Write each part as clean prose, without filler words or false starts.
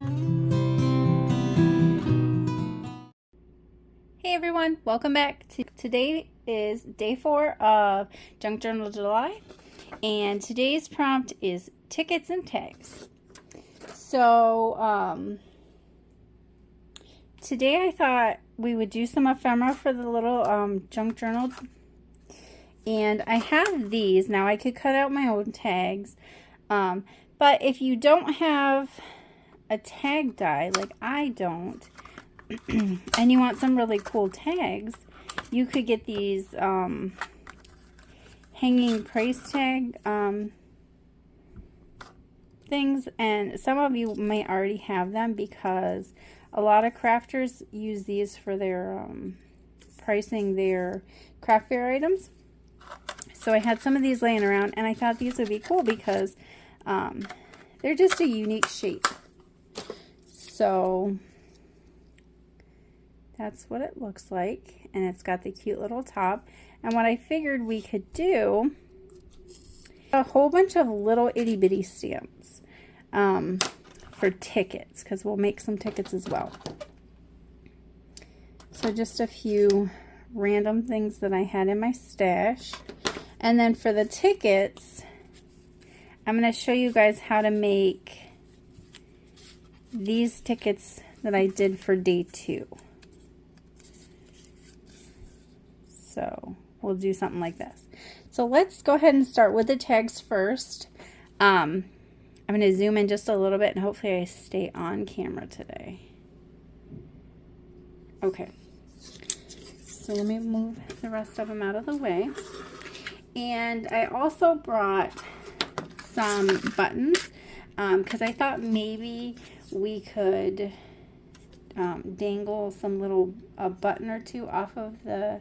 Hey everyone, welcome back. Today is day 4 of Junk Journal July, and today's prompt is tickets and tags. So today I thought we would do some ephemera for the little junk journal, and I have these. Now I could cut out my own tags, but if you don't have a tag die like I don't, and you want some really cool tags, you could get these hanging price tag things, and some of you may already have them because a lot of crafters use these for their pricing their craft fair items. So I had some of these laying around, and I thought these would be cool because they're just a unique shape. So that's what it looks like, and it's got the cute little top. And what I figured we could do, a whole bunch of little itty bitty stamps for tickets, because we'll make some tickets as well. So just a few random things that I had in my stash. And then for the tickets, I'm going to show you guys how to make these tickets that I did for day 2. So we'll do something like this. So let's go ahead and start with the tags first. I'm going to zoom in just a little bit, and hopefully I stay on camera today. Okay. So let me move the rest of them out of the way. And I also brought some buttons because I thought maybe we could dangle some little button or two off of the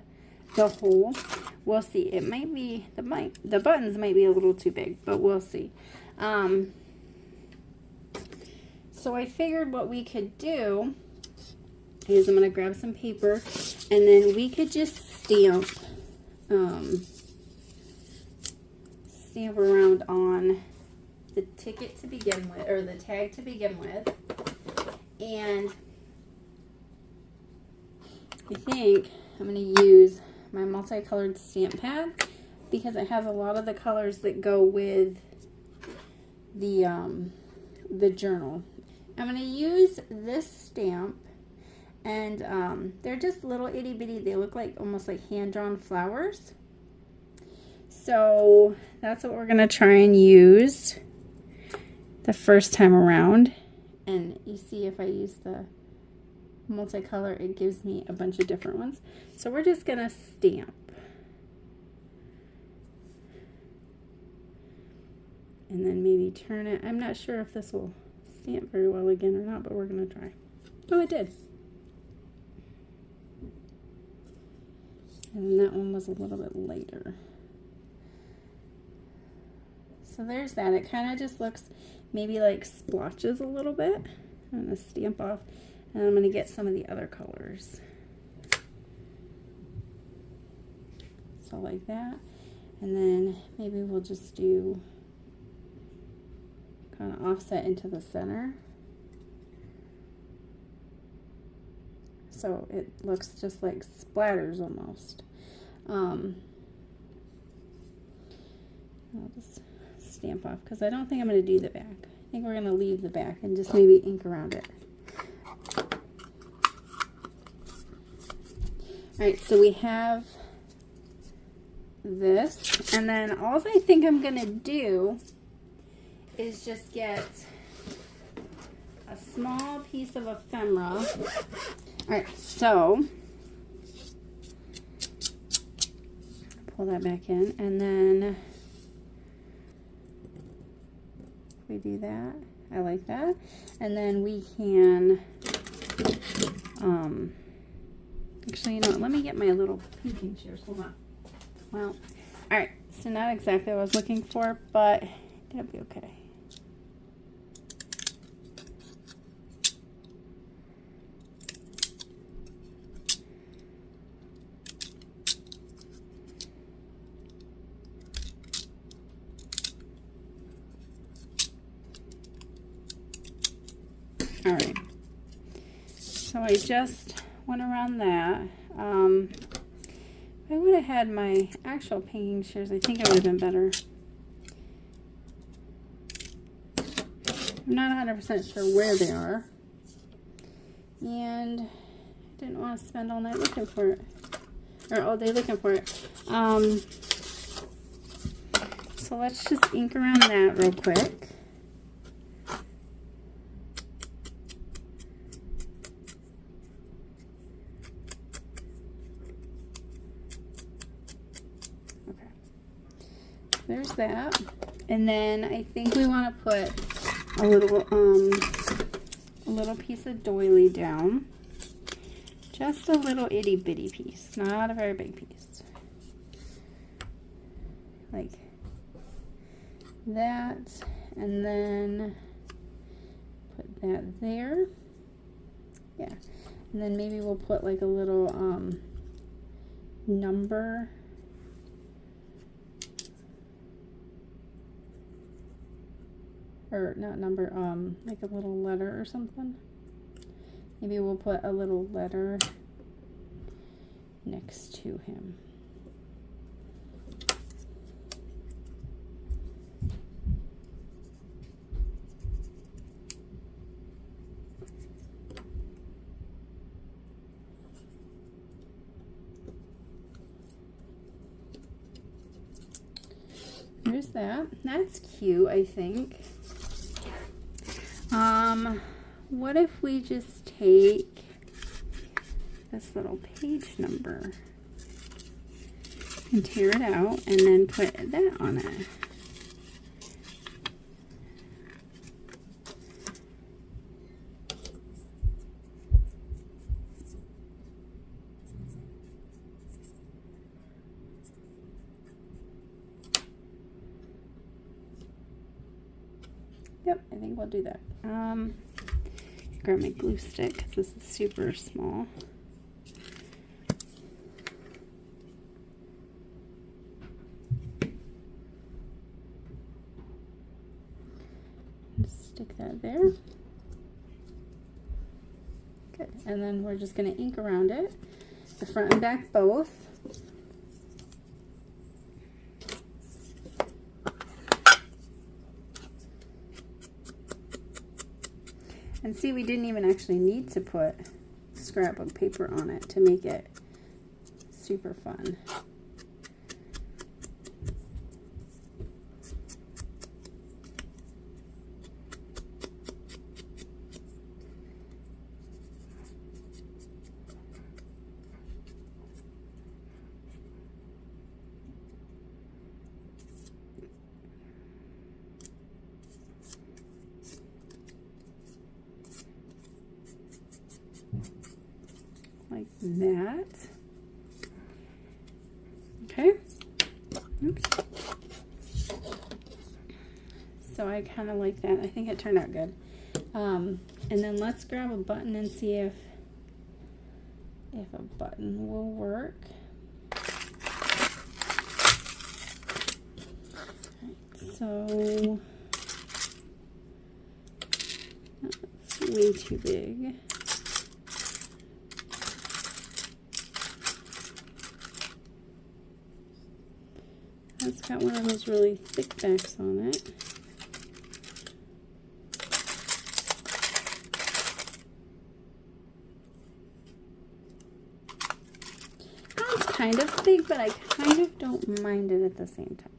hole. We'll see. It might be the buttons might be a little too big, but we'll see. So I figured what we could do is I'm going to grab some paper, and then we could just stamp around on the ticket to begin with, or the tag to begin with. And I think I'm going to use my multicolored stamp pad because it has a lot of the colors that go with the journal. I'm going to use this stamp, and they're just little itty bitty. They look like almost like hand-drawn flowers. So that's what we're going to try and use the first time around. And you see, if I use the multicolor, it gives me a bunch of different ones. So we're just gonna stamp, and then maybe turn it. I'm not sure if this will stamp very well again or not, but we're gonna try. Oh, it did. And that one was a little bit lighter. So there's that. It kind of just looks maybe like splotches a little bit. I'm gonna stamp off. And I'm going to get some of the other colors. So like that. And then maybe we'll just do kind of offset into the center. So it looks just like splatters almost. I'll just stamp off because I don't think I'm going to do the back. I think we're going to leave the back and just maybe ink around it. Alright, so we have this, and then all I think I'm going to do is just get a small piece of ephemera. Alright, so pull that back in, and then we do that. I like that. And then we can actually, you know what, let me get my little pinking shears. Hold on. Well, alright, so not exactly what I was looking for, but it'll be okay. All right. So I just went around that. If I would have had my actual painting shears, I think it would have been better. I'm not 100% sure where they are. And I didn't want to spend all night looking for it. Or all day looking for it. So let's just ink around that real quick. Okay. There's that. And then I think we want to put a little piece of doily down. Just a little itty bitty piece, not a very big piece. Like that, and then put that there. Yeah, and then maybe we'll put like a little number. Or not number, like a little letter or something. Maybe we'll put a little letter next to him. There's that. That's cute, I think. What if we just take this little page number and tear it out and then put that on it? Yep, I think we'll do that. Grab my glue stick because this is super small. Stick that there. Good. And then we're just going to ink around it, the front and back both. And see, we didn't even actually need to put scrapbook paper on it to make it super fun. Like that. Okay. Oops. So I kind of like that. I think it turned out good. And then let's grab a button and see if a button will work. Right, so that's way too big. It's got one of those really thick backs on it. It's kind of big, but I kind of don't mind it at the same time.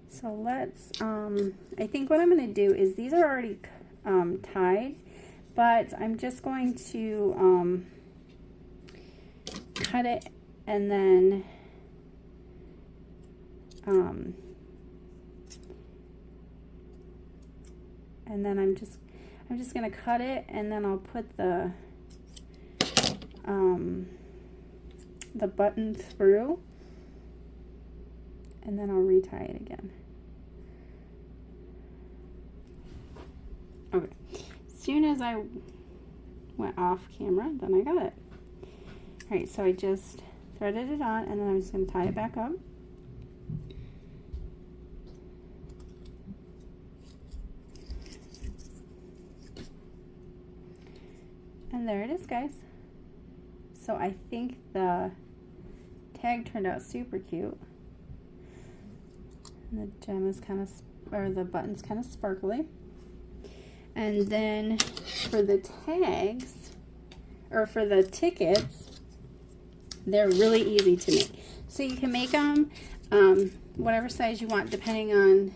So let's, I think what I'm going to do is these are already tied, but I'm just going to cut it and then I'm just gonna cut it, and then I'll put the button through, and then I'll retie it again. Okay, as soon as I went off camera, then I got it. All right, so I just threaded it on, and then I'm just gonna tie it back up. And there it is, guys. So I think the tag turned out super cute. And the gem is kind of, or the button's kind of sparkly. And then for the tags, or for the tickets, they're really easy to make. So you can make them whatever size you want, depending on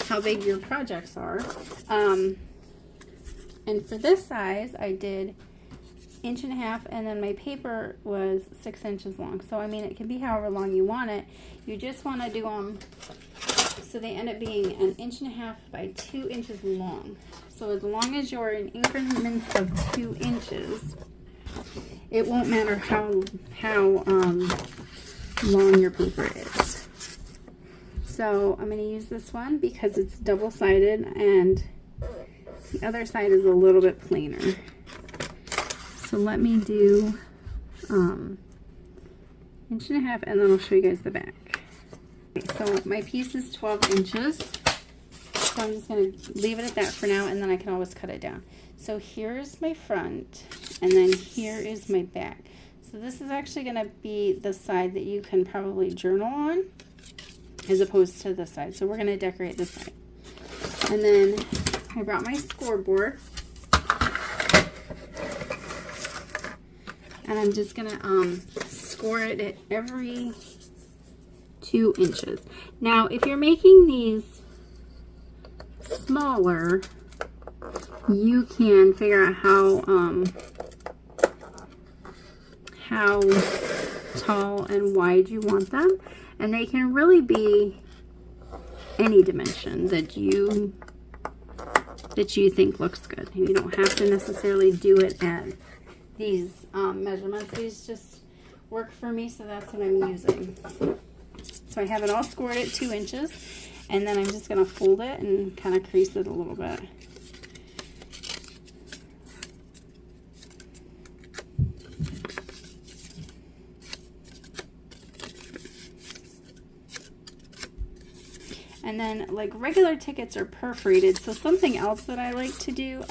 how big your projects are. And for this size, I did 1.5 inches, and then my paper was 6 inches long. So I mean, it can be however long you want it. You just want to do them so they end up being 1.5 inches by 2 inches long. So as long as you're in increments of 2 inches, it won't matter how long your paper is. So I'm going to use this one because it's double-sided and the other side is a little bit plainer. So let me do 1.5 inches, and then I'll show you guys the back. Okay, so my piece is 12 inches. So I'm just going to leave it at that for now, and then I can always cut it down. So here's my front, and then here is my back. So this is actually going to be the side that you can probably journal on, as opposed to this side. So we're going to decorate this side. And then I brought my scoreboard. And I'm just going to score it at every 2 inches. Now, if you're making these smaller, you can figure out how tall and wide you want them, and they can really be any dimension that you think looks good. And you don't have to necessarily do it at these measurements. These just work for me, so that's what I'm using. So I have it all scored at 2 inches, and then I'm just going to fold it and kind of crease it a little bit. And then, like, regular tickets are perforated, so something else that I like to do,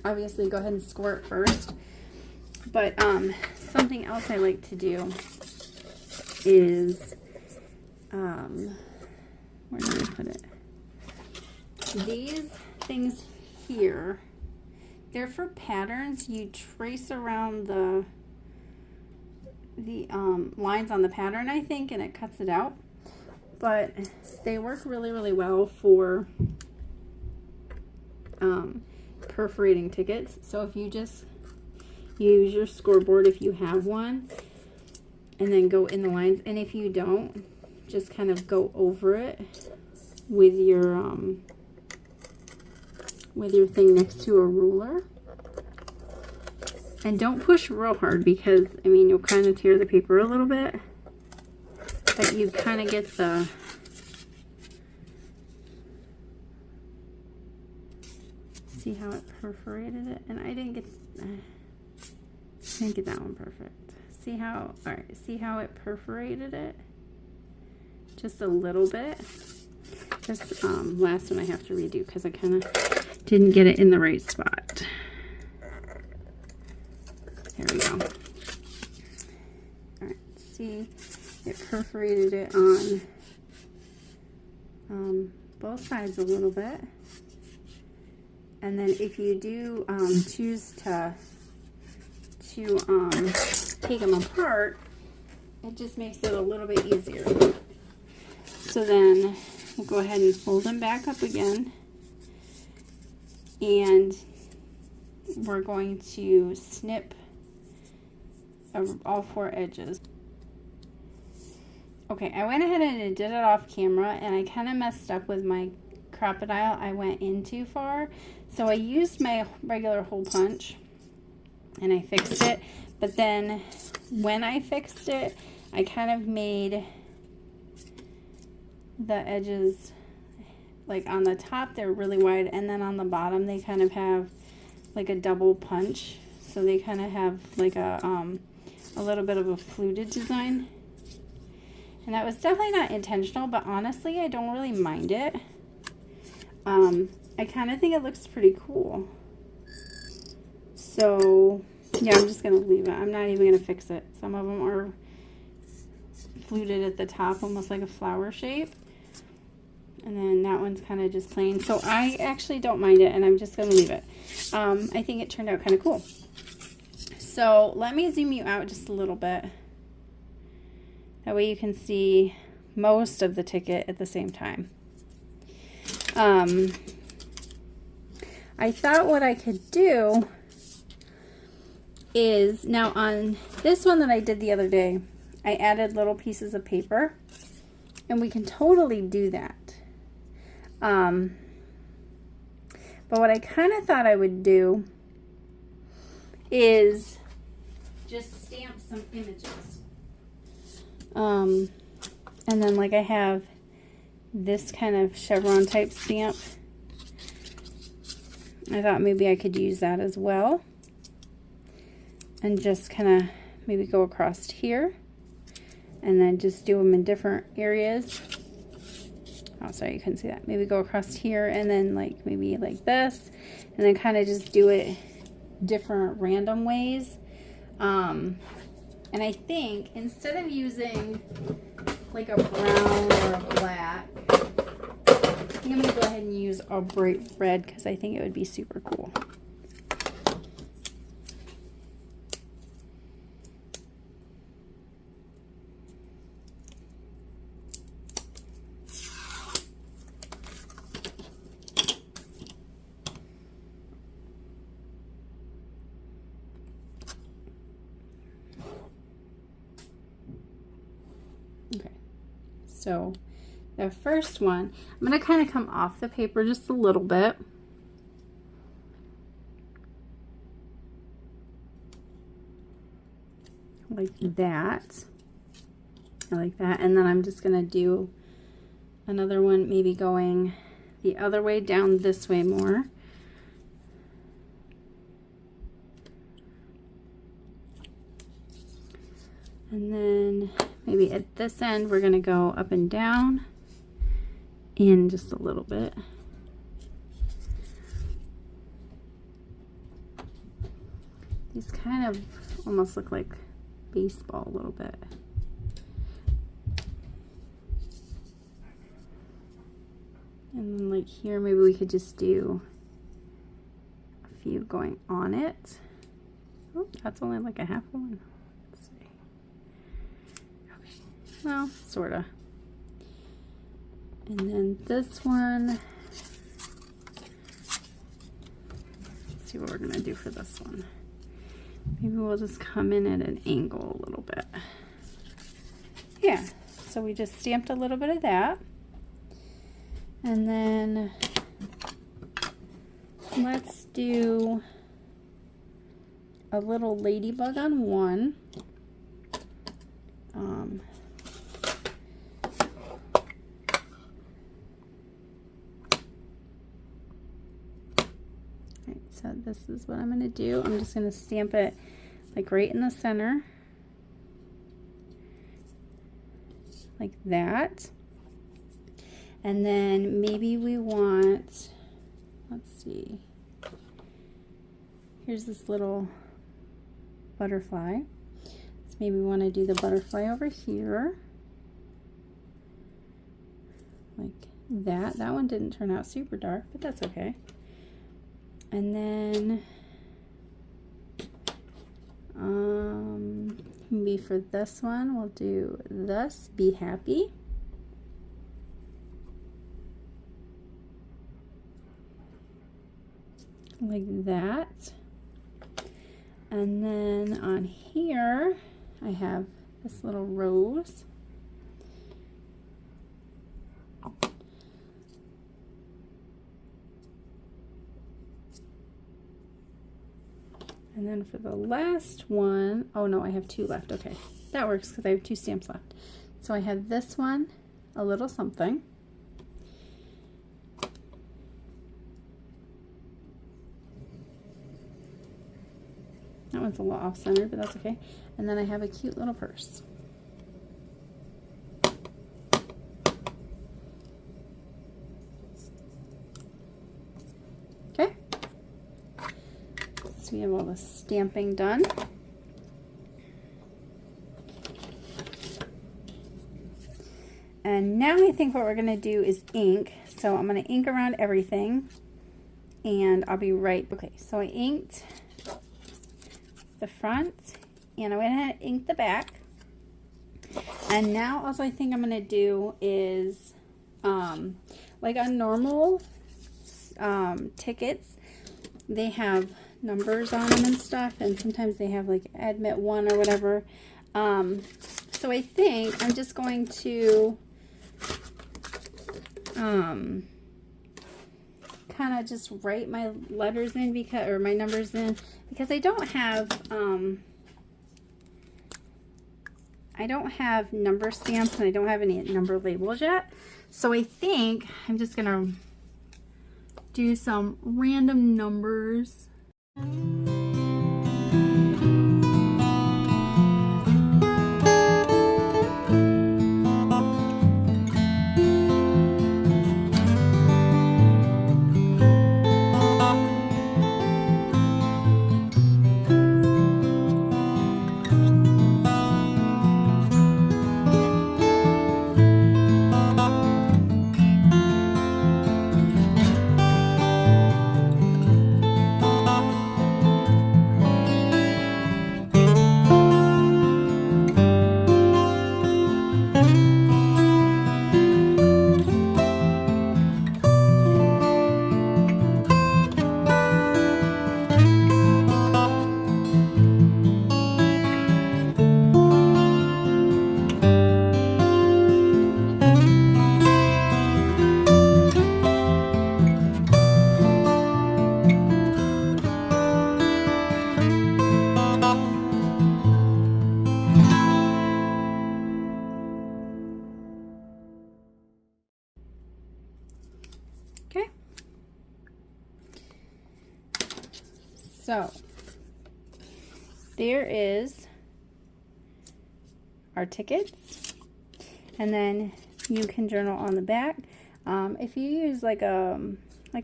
obviously go ahead and score it first, but something else I like to do is, where did I put it? These things here, they're for patterns. You trace around the lines on the pattern, I think, and it cuts it out. But they work really, really well for perforating tickets. So if you just use your scoreboard, if you have one, and then go in the lines, and if you don't, just kind of go over it with your thing next to a ruler. And don't push real hard, because I mean, you'll kind of tear the paper a little bit. But you kind of get the, see how it perforated it? And I didn't get that one perfect. See how, all right, see how it perforated it? Just a little bit. This last one I have to redo because I kind of didn't get it in the right spot. There we go. All right, see? It perforated it on both sides a little bit. And then if you do choose to take them apart, it just makes it a little bit easier. So then we'll go ahead and fold them back up again. And we're going to snip all 4 edges. Okay, I went ahead and I did it off camera, and I kind of messed up with my crocodile. I went in too far. So I used my regular hole punch and I fixed it. But then when I fixed it, I kind of made the edges, like on the top, they're really wide, and then on the bottom, they kind of have like a double punch. So they kind of have like a little bit of a fluted design. And that was definitely not intentional, but honestly, I don't really mind it. I kind of think it looks pretty cool. So yeah, I'm just gonna leave it. I'm not even gonna fix it. Some of them are fluted at the top, almost like a flower shape. And then that one's kind of just plain. So I actually don't mind it, and I'm just gonna leave it. I think it turned out kind of cool. So let me zoom you out just a little bit. That way you can see most of the ticket at the same time. I thought what I could do is, now on this one that I did the other day, I added little pieces of paper, and we can totally do that. But what I kind of thought I would do is just stamp some images. And then like I have this kind of chevron type stamp. I thought maybe I could use that as well. And just kind of maybe go across here. And then just do them in different areas. Oh, sorry, you couldn't see that. Maybe go across here and then like maybe like this. And then kind of just do it different random ways. And I think instead of using like a brown or a black, I think I'm going to go ahead and use a bright red because I think it would be super cool. Okay, so the first one, I'm going to kind of come off the paper just a little bit. Like that. I like that. And then I'm just going to do another one, maybe going the other way, down this way more. And then maybe at this end, we're going to go up and down in just a little bit. These kind of almost look like baseball a little bit. And then like here, maybe we could just do a few going on it. Oh, that's only like a half one. Let's see. Okay. Well, sort of. And then this one, let's see what we're going to do for this one. Maybe we'll just come in at an angle a little bit. Yeah, so we just stamped a little bit of that. And then let's do a little ladybug on one. So this is what I'm going to do. I'm just going to stamp it like right in the center. Like that. And then maybe we want, let's see. Here's this little butterfly. So maybe we want to do the butterfly over here. Like that. That one didn't turn out super dark, but that's okay. And then maybe for this one, we'll do this, be happy. Like that. And then on here, I have this little rose. And then for the last one, oh no, I have two left. Okay, that works because I have two stamps left. So I have this one, a little something. That one's a little off-centered, but that's okay. And then I have a cute little purse. So we have all the stamping done. And now I think what we're going to do is ink. So I'm going to ink around everything. And I'll be right. Okay, so I inked the front. And I went ahead and inked the back. And now all I think I'm going to do is, like on normal tickets, they have numbers on them and stuff. And sometimes they have like admit 1 or whatever. So I think I'm just going to kind of just write my letters in because, or my numbers in, because I don't have number stamps and I don't have any number labels yet. So I think I'm just gonna do some random numbers. Okay. So there is our tickets, and then you can journal on the back. If you use like a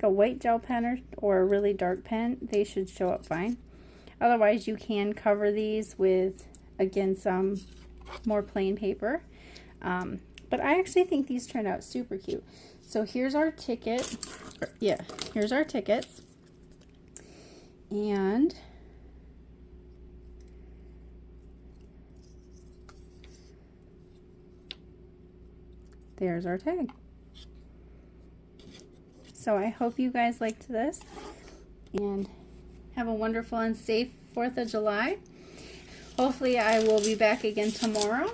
white gel pen or a really dark pen, they should show up fine. Otherwise, you can cover these with, again, some more plain paper. But I actually think these turned out super cute. So here's our ticket. Yeah, here's our tickets. And there's our tag. So I hope you guys liked this and have a wonderful and safe 4th of July. Hopefully I will be back again tomorrow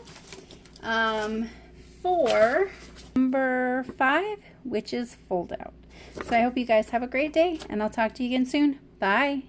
for number 5, which is fold out. So I hope you guys have a great day, and I'll talk to you again soon. Bye.